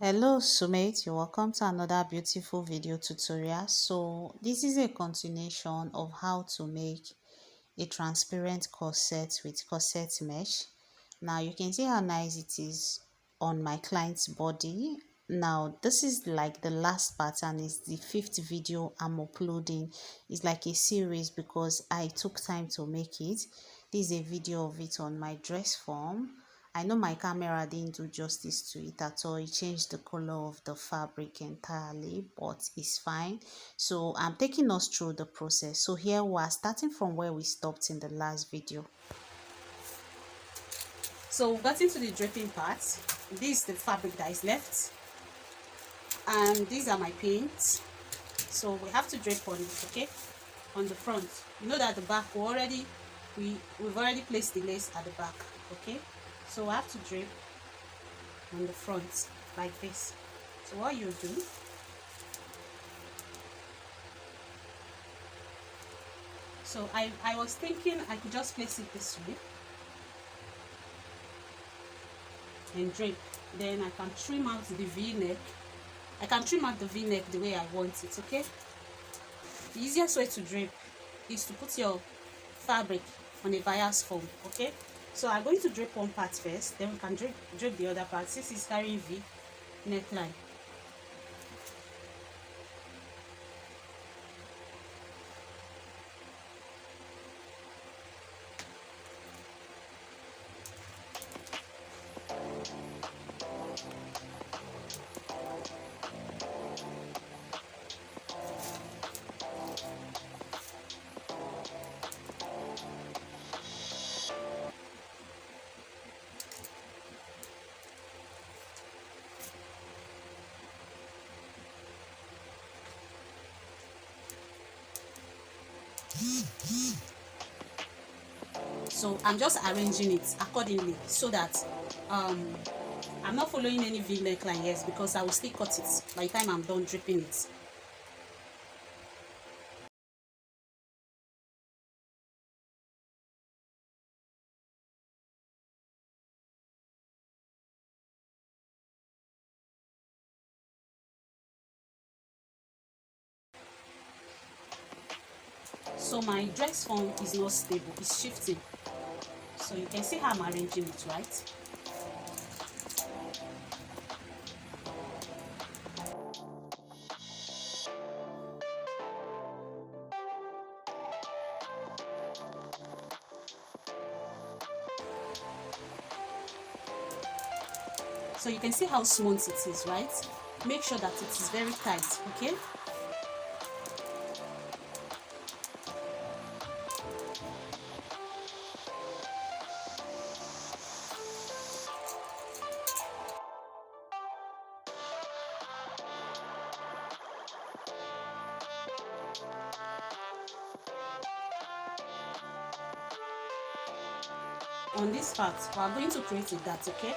Hello Sumate, you're welcome to another beautiful video tutorial. So this is a continuation of how to make a transparent corset with corset mesh. Now you can see how nice it is on my client's body. Now this is like the last pattern, is the fifth video I'm uploading. It's like a series because I took time to make it. This is a video of it on my dress form. I know my camera didn't do justice to it at all. It changed the color of the fabric entirely, but it's fine. So I'm taking us through the process. So here we are starting from where we stopped in the last video. So we got into the draping part. This is the fabric that is left, and these are my paints. So we have to drape on it, okay, on the front. You know that the back we've already placed the lace at the back, okay. So we have to drape on the front like this. So what you do, so I was thinking I could just place it this way and drape. Then I can trim out the v-neck. I can trim out the v-neck the way I want it, okay. The easiest way to drape is to put your fabric on a bias foam, okay. So I'm going to drape one part first, then we can drape the other part. This is carrying v neckline. So I'm just arranging it accordingly so that I'm not following any v neckline, yes, because I will still cut it by the time I'm done draping it. So my dress form is not stable, it's shifting. So you can see how I'm arranging it, right? So you can see how smooth it is, right? Make sure that it is very tight, okay? On this part, we are going to create a dot, okay?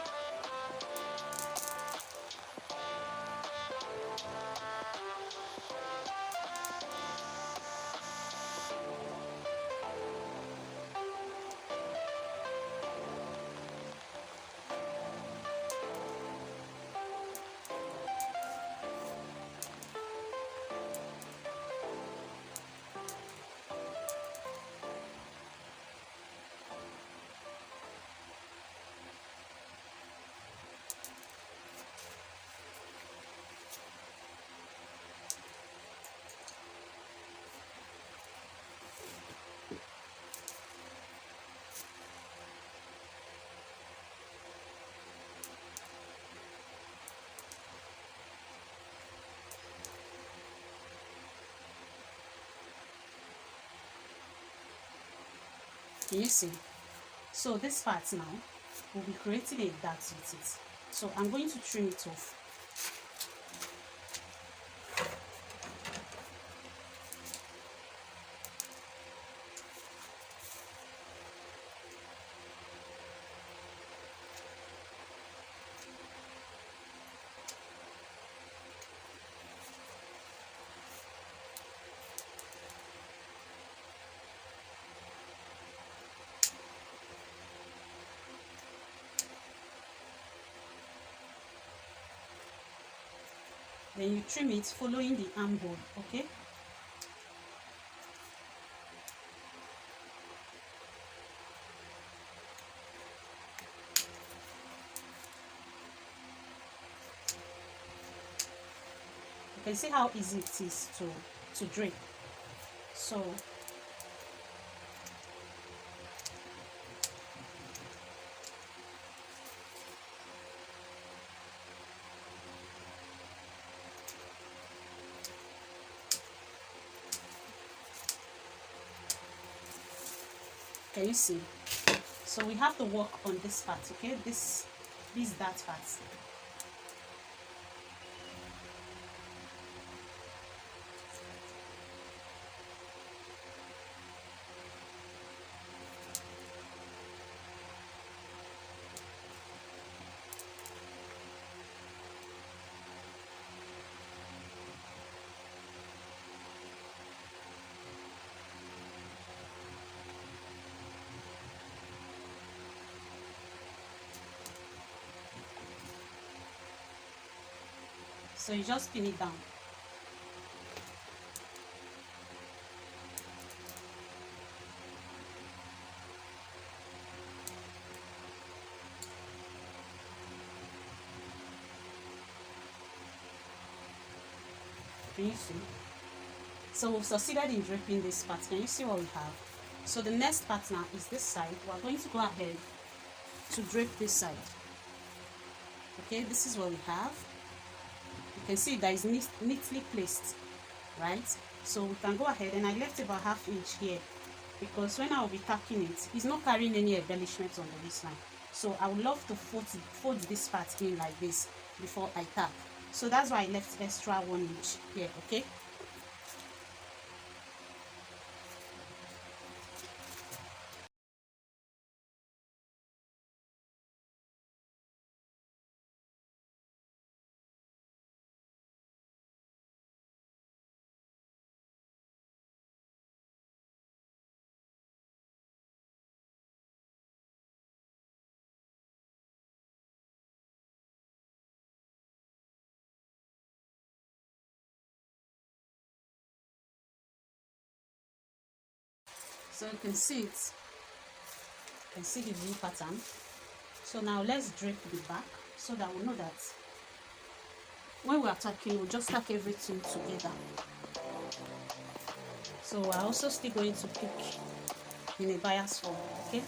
Can you see? So this part now, we'll be creating a dot with it. So I'm going to trim it off. Then you trim it following the armhole, okay? You can see how easy it is to drape. So can you see? So we have to work on this part, okay? This that part. So you just pin it down. Can you see? So we've succeeded in draping this part. Can you see what we have? So the next part now is this side. We're going to go ahead to drape this side. Okay, this is what we have. You can see that is neatly placed, right? So we can go ahead, and I left about 1/2 inch here because when I will be tacking it, it's not carrying any embellishments on the waistline. So I would love to fold this part in like this before I tack. So that's why I left extra 1 inch here, okay? So you can see it. You can see the blue pattern. So now let's drape the back so that we know that when we are tacking, we'll just tack everything together. So we're also still going to pick in a bias form, okay?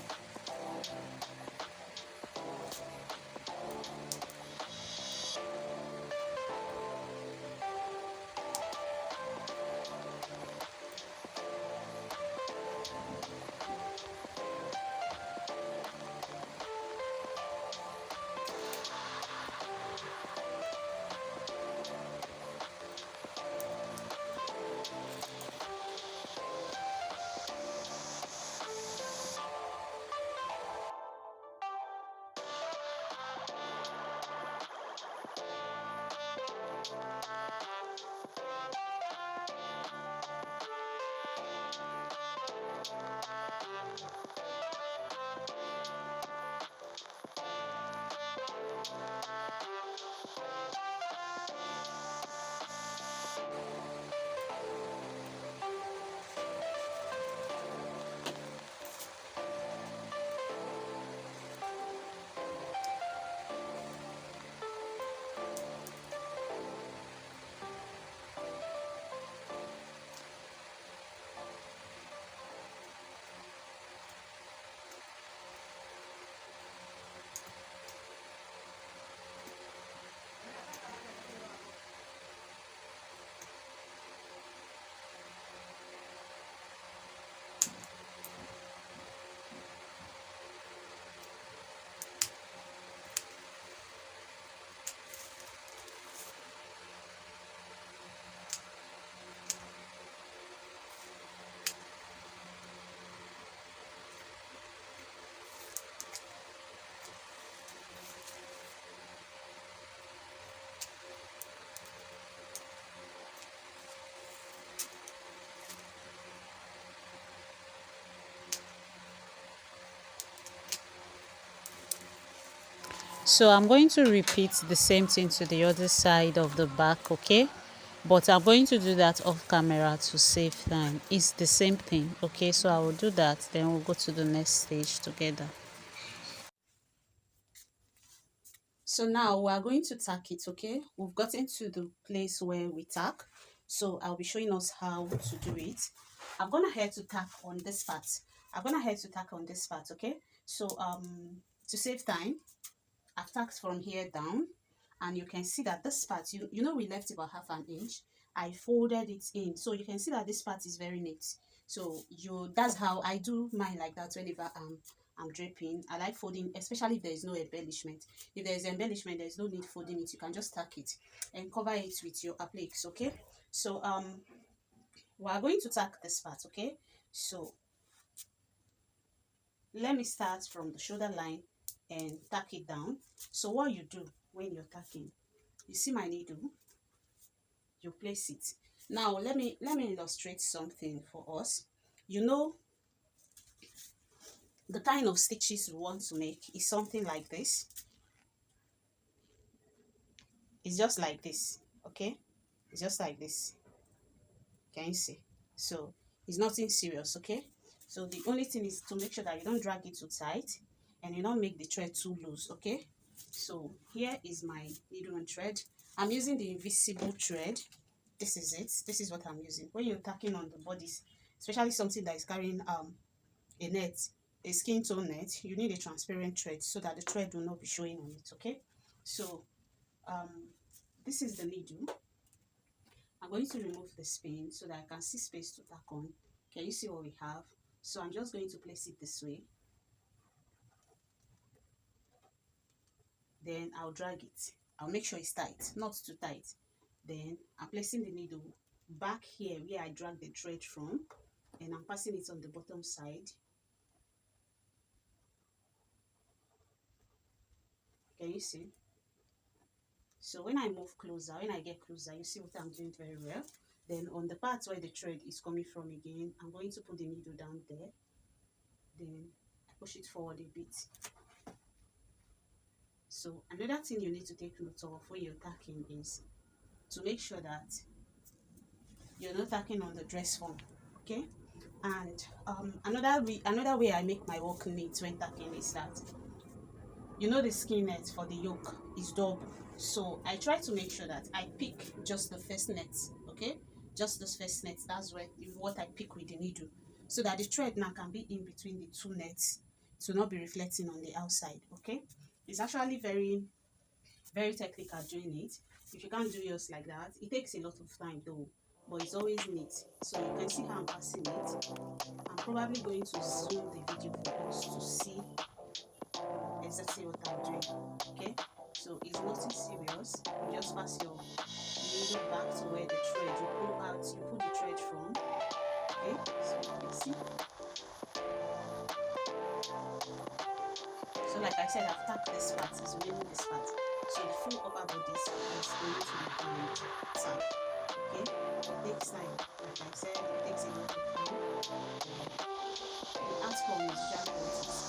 So I'm going to repeat the same thing to the other side of the back, okay? But I'm going to do that off camera to save time. It's the same thing, okay? So I will do that, then we'll go to the next stage together. So now we are going to tack it, okay? We've gotten to the place where we tack. So I'll be showing us how to do it. I've gone ahead to tack on this part. I've gone ahead to tack on this part, okay? So to save time, I've tacked from here down, and you can see that this part, you know we left about half an inch. I folded it in, so you can see that this part is very neat. So that's how I do mine, like that. Whenever I'm draping, I like folding, especially if there is no embellishment. If there is embellishment, there is no need folding it. You can just tack it and cover it with your appliques, okay? So we are going to tack this part, okay? So let me start from the shoulder line and tack it down. So what you do when you're tacking, you see my needle, you place it. Now let me illustrate something for us. You know, the kind of stitches we want to make is something like this. It's just like this, okay? It's just like this. Can you see? So it's nothing serious, okay? So the only thing is to make sure that you don't drag it too tight and you don't make the thread too loose, okay? So here is my needle and thread. I'm using the invisible thread. This is it. This is what I'm using. When you're tacking on the bodies, especially something that is carrying a net, a skin tone net, you need a transparent thread so that the thread will not be showing on it, okay? So um this is the needle. I'm going to remove the spin so that I can see space to tack on. Can you see what we have? So I'm just going to place it this way. Then I'll drag it. I'll make sure it's tight, not too tight. Then I'm placing the needle back here where I drag the thread from, and I'm passing it on the bottom side. Can you see? So when I move closer, when I get closer, you see what I'm doing very well. Then on the part where the thread is coming from again, I'm going to put the needle down there. Then I push it forward a bit. So another thing you need to take note of when you're tacking is to make sure that you're not tacking on the dress form, okay? And another way I make my work neat when tacking is that, you know, the skin net for the yoke is double, so I try to make sure that I pick just the first net, okay? Just this first net, that's what I pick with the needle, so that the thread now can be in between the two nets to not be reflecting on the outside, okay? It's actually very technical doing it. If you can't do yours like that, it takes a lot of time though, but it's always neat. So you can see how I'm passing it. I'm probably going to zoom the video for us to see exactly what I'm doing, okay? So it's nothing serious. You just pass your needle back to where the thread, you pull the thread from, okay? So you can see. So like I said, I've tacked this part, is mainly this part. So the full upper body is going to be tacked, okay? It takes time. Like I said, it takes a lot of time. The outcome is usually what is.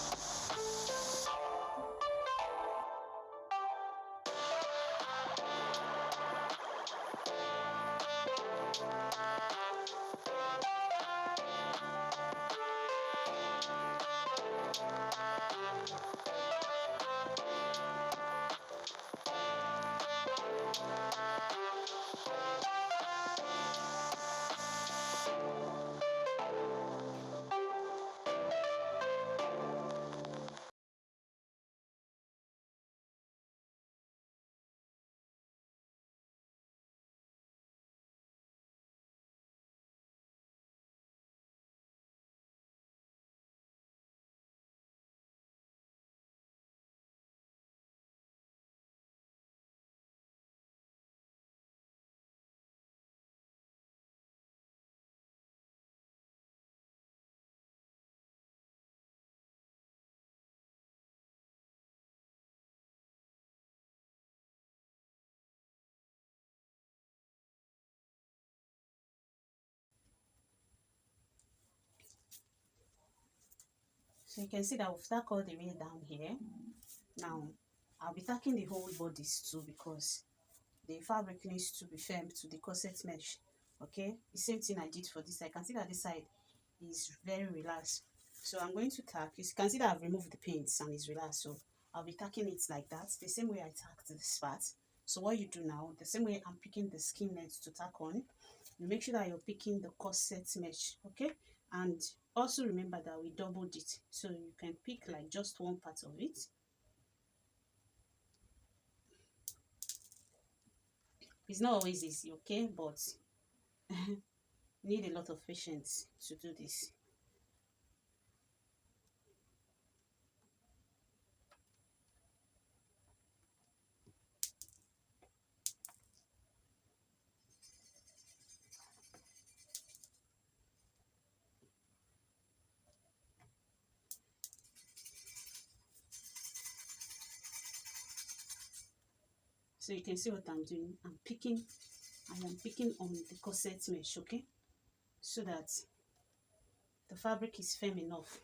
So you can see that we've tacked all the way down here. Now I'll be tacking the whole bodies too because the fabric needs to be firm to the corset mesh. Okay, the same thing I did for this side. I can see that this side is very relaxed, so I'm going to tack. You can see that I've removed the paints and it's relaxed, so I'll be tacking it like that, the same way I tacked this part. So what you do now, the same way I'm picking the skin net to tack on, you make sure that you're picking the corset mesh. Okay, and also remember that we doubled it, so you can pick like just one part of it. It's not always easy, okay, but you need a lot of patience to do this. So you can see what I'm doing. I am picking on the corset mesh, okay, so that the fabric is firm enough.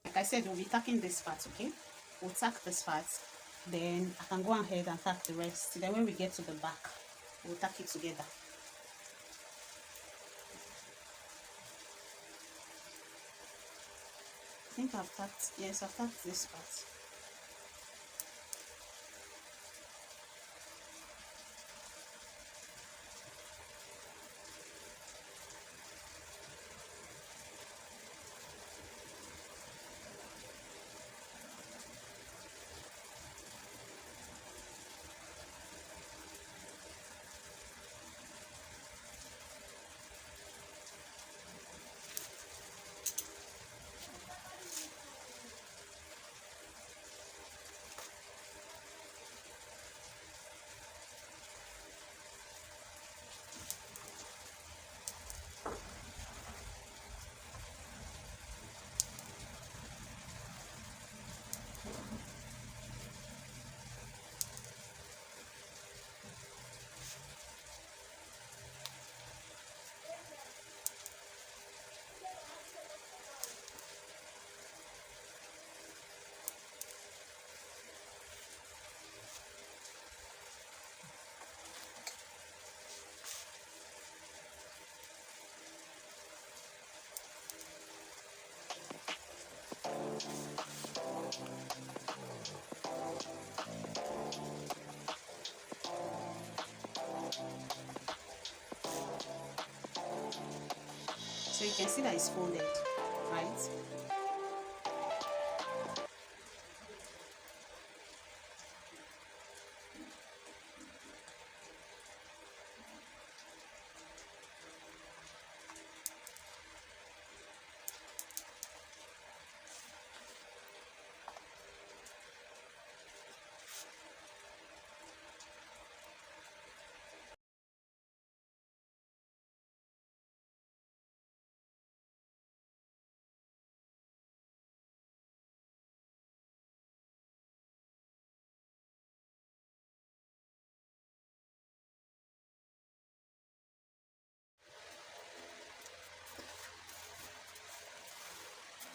Like I said, we'll be tacking this part, okay? We'll tack this part, then I can go ahead and tack the rest. Then when we get to the back, we'll tack it together. I think I've tacked, yes, I've tacked this part. So you can see that it's folded, right?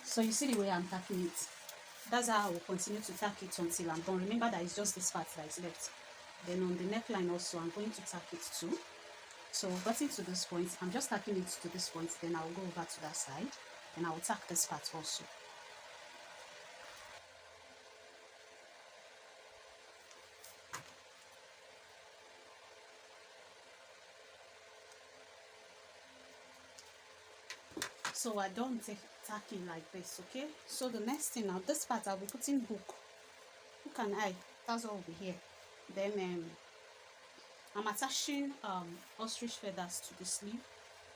So you see the way I'm tacking it. That's how I will continue to tack it until I'm done. Remember that it's just this part that is left. Then on the neckline also, I'm going to tack it too. So getting to this point, I'm just tacking it to this point, then I'll go over to that side, and I'll tack this part also. So I don't take tacking like this. Okay, so the next thing, now this part I'll be putting hook and eye, that's what will be here. Then I'm attaching ostrich feathers to the sleeve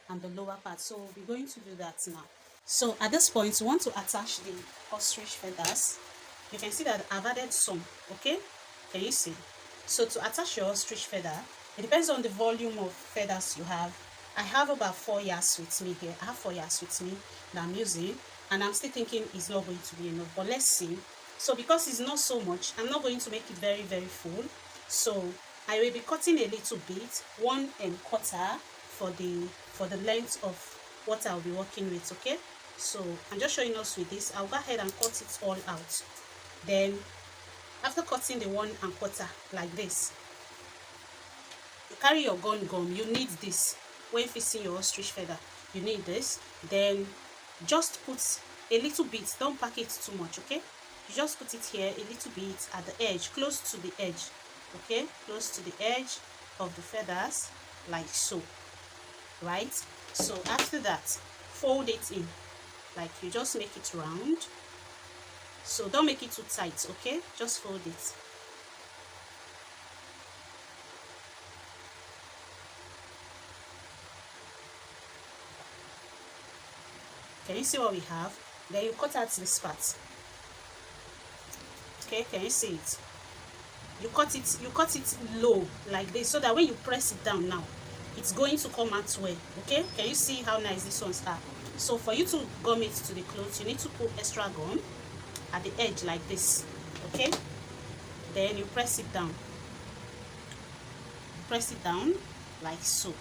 and the lower part, so we'll be going to do that now. So at this point, you want to attach the ostrich feathers. You can see that I've added some. Okay, can you see? So to attach your ostrich feather, it depends on the volume of feathers you have. I have about 4 yards with me here. I have 4 yards with me that I'm using, and I'm still thinking it's not going to be enough, but let's see. So because it's not so much, I'm not going to make it very full. So I will be cutting a little bit, 1¼ for the length of what I'll be working with. Okay, so I'm just showing us with this. I'll go ahead and cut it all out. Then after cutting the 1¼ like this, you carry your gum. You need this when fixing your ostrich feather. You need this. Then just put a little bit, don't pack it too much. Okay, you just put it here a little bit at the edge, close to the edge. Okay, close to the edge of the feathers, like so. Right, so after that, fold it in, like you just make it round. So don't make it too tight. Okay, just fold it. Can you see what we have? Then you cut out this part. Okay, can you see it? You cut it low like this, so that when you press it down now, it's going to come out well. Okay, can you see how nice these ones are? So for you to gum it to the clothes, you need to put extra gum at the edge like this. Okay, then you press it down. Press it down like so.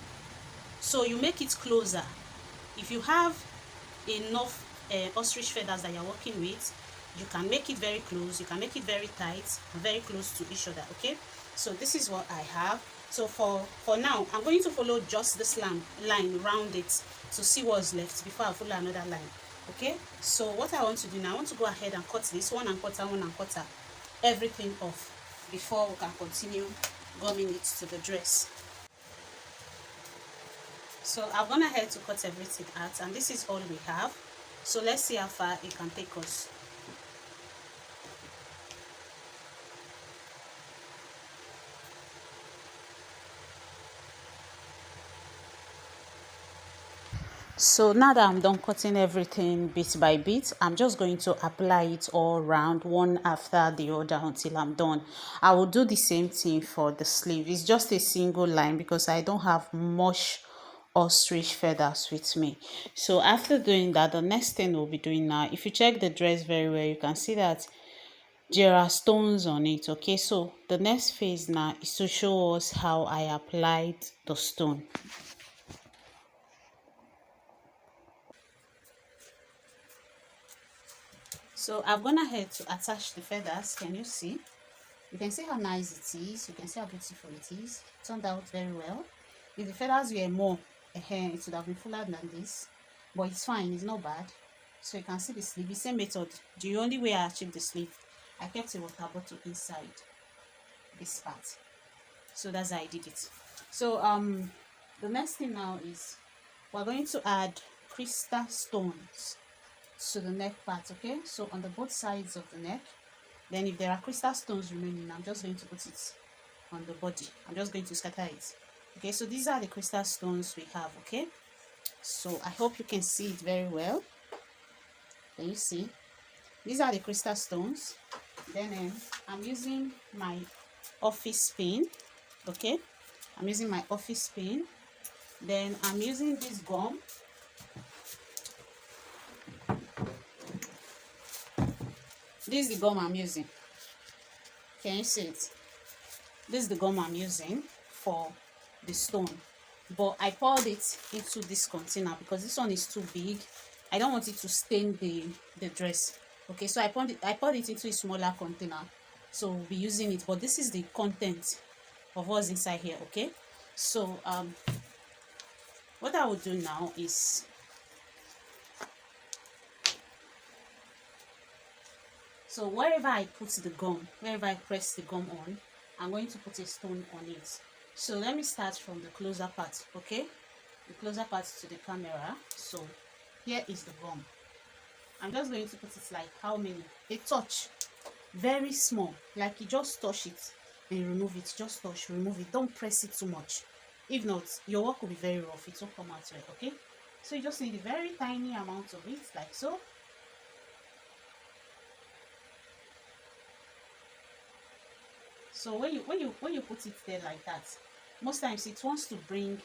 So you make it closer. If you have enough ostrich feathers that you're working with, you can make it very close, you can make it very tight and very close to each other. Okay, so this is what I have. So for now, I'm going to follow just this line round it to see what's left before I follow another line. Okay, so what I want to do now, I want to go ahead and cut this 1¼ everything off before we can continue gumming it to the dress. So I've gone ahead to cut everything out, and this is all we have. So let's see how far it can take us. So now that I'm done cutting everything bit by bit, I'm just going to apply it all round, one after the other, until I'm done. I will do the same thing for the sleeve. It's just a single line because I don't have much ostrich feathers with me. So after doing that, the next thing we'll be doing now, if you check the dress very well, you can see that there are stones on it. Okay, so the next phase now is to show us how I applied the stone. So I've gone ahead to attach the feathers. Can you see? You can see how nice it is. You can see how beautiful it is. It turned out very well. If the feathers were more, it would have been fuller than this. But it's fine. It's not bad. So you can see the sleeve. The same method. The only way I achieved the sleeve, I kept a water bottle inside this part. So that's how I did it. So the next thing now is we're going to add crystal stones to the neck part. Okay, so on the both sides of the neck. Then if there are crystal stones remaining, I'm just going to put it on the body. I'm just going to scatter it. Okay, so these are the crystal stones we have. Okay, so I hope you can see it very well. Can you see? These are the crystal stones. Then I'm using my office pin. Okay, I'm using my office pin. Then I'm using this gum. This is the gum I'm using. Can you see it? This is the gum I'm using for the stone. But I poured it into this container because this one is too big. I don't want it to stain the dress. Okay, so I poured it into a smaller container. So we'll be using it. But this is the content of what's inside here. Okay, so what I will do now is so wherever I put the gum, wherever I press the gum on, I'm going to put a stone on it. So let me start from the closer part. Okay, the closer part to the camera. So here is the gum. I'm just going to put it like how many? A touch, very small, like you just touch it and remove it. Just touch, remove it. Don't press it too much. If not, your work will be very rough. It won't come out well. Okay, so you just need a very tiny amount of it, like so. So when you put it there like that, most times it wants to bring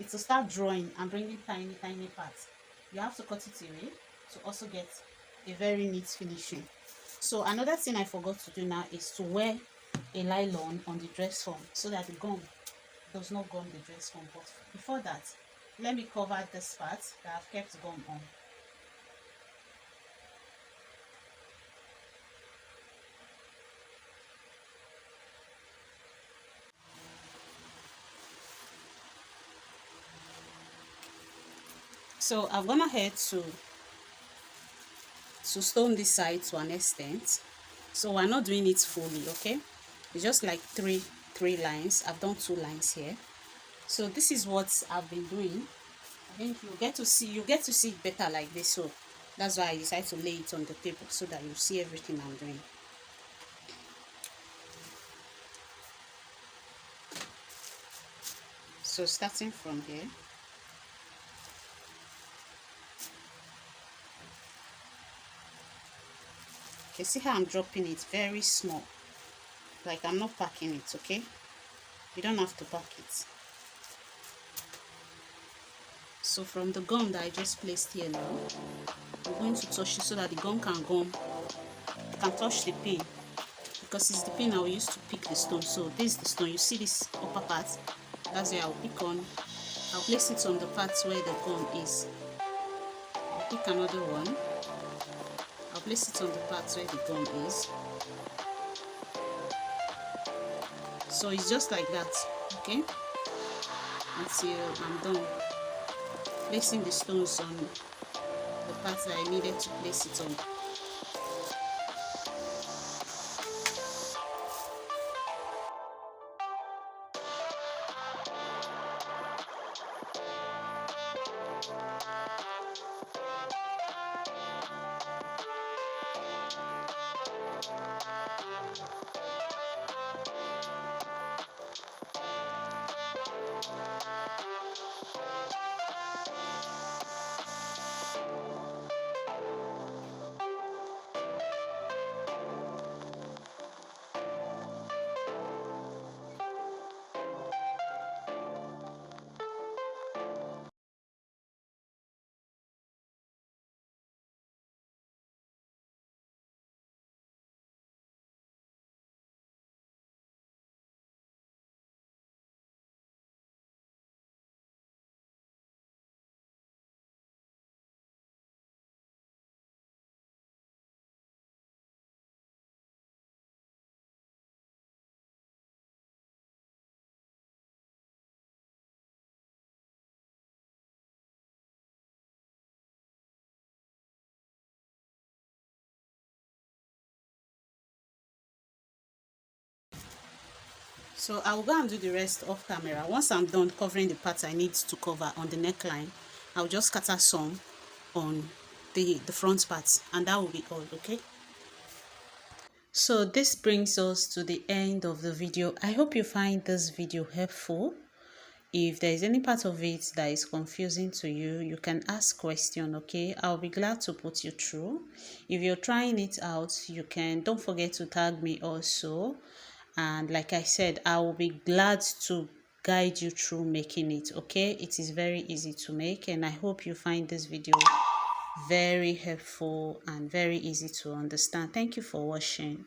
it to start drawing and bringing tiny parts. You have to cut it away to also get a very neat finishing. So another thing I forgot to do now is to wear a nylon on the dress form so that the gum does not gum the dress form. But before that, let me cover this part that I've kept gum on. So I've gone ahead to stone this side to an extent. So we're not doing it fully, okay? It's just like three lines. I've done 2 lines here. So this is what I've been doing. I think you get to see it better like this. So that's why I decided to lay it on the table so that you see everything I'm doing. So starting from here, okay, see how I'm dropping it very small, like I'm not packing it. Okay, you don't have to pack it. So from the gum that I just placed here now, I'm going to touch it so that the gum can touch the pin, because it's the pin I will use to pick the stone. So this is the stone. You see this upper part? That's where I'll pick on. I'll place it on the parts where the gum is. I'll pick another one. I'll place it on the parts where the gum is. So it's just like that, okay? Until I'm done placing the stones on the parts that I needed to place it on. So I'll go and do the rest off camera. Once I'm done covering the parts I need to cover on the neckline, I'll just scatter some on the front parts, and that will be all. Okay, so this brings us to the end of the video. I hope you find this video helpful. If there is any part of it that is confusing to you, you can ask question. Okay, I'll be glad to put you through. If you're trying it out, don't forget to tag me also. And like I said, I will be glad to guide you through making it. Okay, it is very easy to make, and I hope you find this video very helpful and very easy to understand. Thank you for watching.